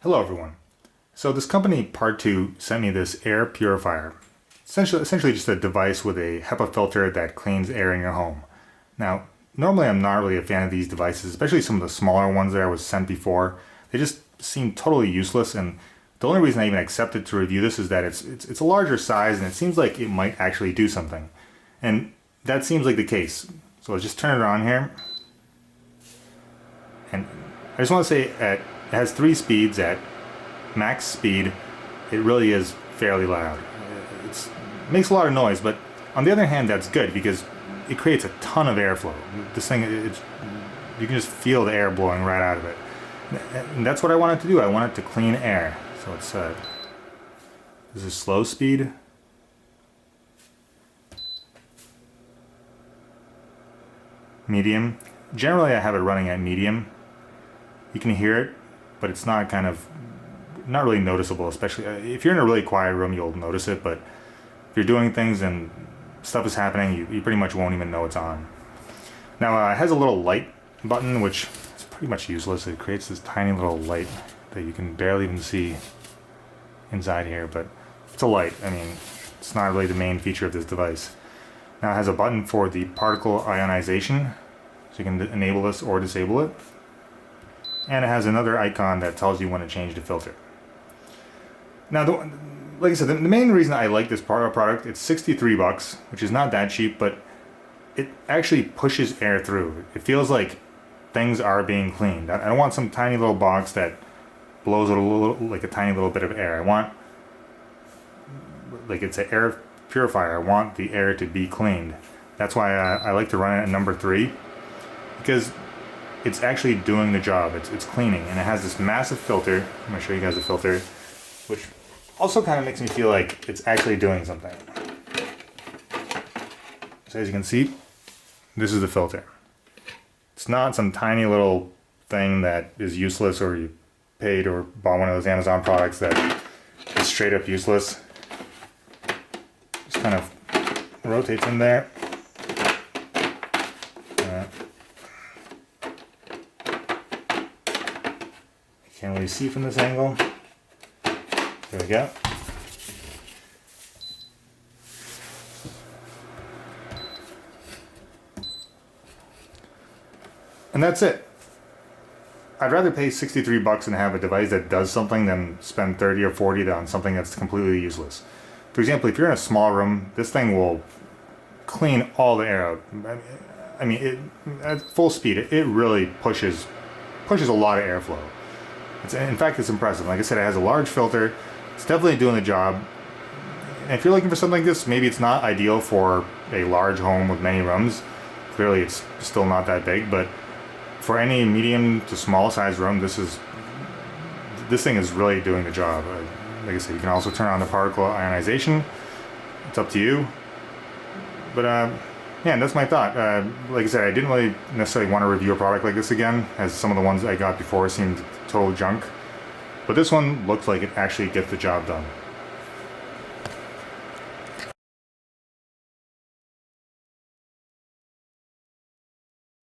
Hello everyone. So this company PARTU sent me this air purifier. Essentially just a device with a HEPA filter that cleans air in your home. Now, normally I'm not really a fan of these devices, especially some of the smaller ones that I was sent before. They just seem totally useless, and the only reason I even accepted to review this is that it's a larger size and it seems like it might actually do something. And that seems like the case. So let's just turn it on here. And I just want to say it has 3 speeds. At max speed, it really is fairly loud. It makes a lot of noise, but on the other hand, that's good because it creates a ton of airflow. This thing, you can just feel the air blowing right out of it. And that's what I want it to do. I want it to clean air. So it's this is slow speed. Medium. Generally I have it running at medium. You can hear it, but it's not really noticeable, especially if you're in a really quiet room, you'll notice it, but if you're doing things and stuff is happening, you pretty much won't even know it's on. Now it has a little light button, which is pretty much useless. It creates this tiny little light that you can barely even see inside here, but it's a light. I mean, it's not really the main feature of this device. Now it has a button for the particle ionization, so you can enable this or disable it. And it has another icon that tells you when to change the filter. Now, like I said, the main reason I like this product, it's $63, which is not that cheap, but it actually pushes air through. It feels like things are being cleaned. I don't want some tiny little box that blows a little, like a tiny little bit of air. I want, like it's an air purifier. I want the air to be cleaned. That's why I like to run it at number 3, because it's actually doing the job. It's cleaning, and it has this massive filter. I'm going to show you guys the filter, which also kind of makes me feel like it's actually doing something. So as you can see, this is the filter. It's not some tiny little thing that is useless, or you paid or bought one of those Amazon products that is straight up useless. Just kind of rotates in there. Can't really see from this angle. There we go. And that's it. I'd rather pay $63 and have a device that does something than spend 30 or 40 on something that's completely useless. For example, if you're in a small room, this thing will clean all the air out. I mean, at full speed, it really pushes a lot of airflow. In fact, it's impressive. Like I said, it has a large filter. It's definitely doing the job. And if you're looking for something like this, maybe it's not ideal for a large home with many rooms. Clearly, it's still not that big, but for any medium to small size room, this thing is really doing the job. Like I said, you can also turn on the particle ionization. It's up to you. But yeah, that's my thought. Like I said, I didn't really necessarily want to review a product like this again, as some of the ones I got before seemed total junk. But this one looks like it actually gets the job done.